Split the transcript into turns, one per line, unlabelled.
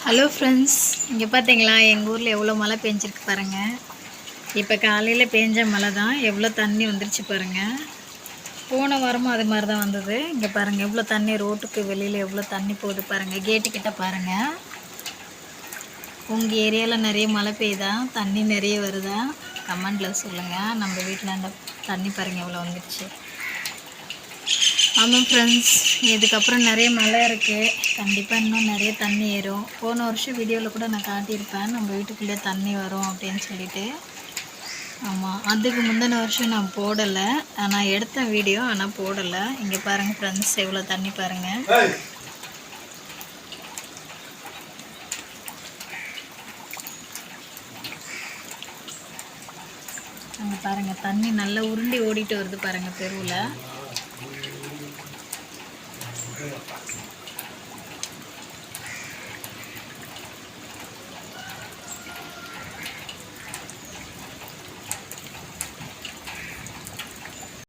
Hello friends, இங்கே பார்த்தீங்களா எங்கள் ஊரில் எவ்வளோ மழை பெஞ்சிருக்கு பாருங்கள். இப்போ காலையில் பெஞ்ச மழை தான், எவ்வளோ தண்ணி வந்துருச்சு பாருங்கள். போன வாரமும் அது மாதிரி தான் வந்தது. இங்கே பாருங்கள் எவ்வளோ தண்ணி, ரோட்டுக்கு வெளியில் எவ்வளோ தண்ணி போகுது பாருங்கள். கேட்டுக்கிட்ட பாருங்கள். உங்கள் ஏரியாவில் நிறைய மழை பெய்யுதா, தண்ணி நிறைய வருதா, கமெண்டில் சொல்லுங்கள். நம்ம வீட்டில் அந்த தண்ணி பாருங்கள் எவ்வளோ வந்துடுச்சு. ஆமாம் ஃப்ரெண்ட்ஸ், இதுக்கப்புறம் நிறைய மழை இருக்குது. கண்டிப்பாக இன்னும் நிறைய தண்ணி ஏறும். போன வருஷம் வீடியோவில் கூட நான் காட்டியிருப்பேன், நம்ம வீட்டுக்குள்ளே தண்ணி வரும் அப்படின்னு சொல்லிட்டு. ஆமாம், அதுக்கு முந்தின வருஷம் நான் போடலை, நான் எடுத்த வீடியோ ஆனால் போடலை. இங்கே பாருங்கள் ஃப்ரெண்ட்ஸ், எவ்வளோ தண்ணி பாருங்கள். அங்கே பாருங்கள் தண்ணி நல்லா உருண்டி ஓடிட்டு வருது பாருங்கள் தெருவில்.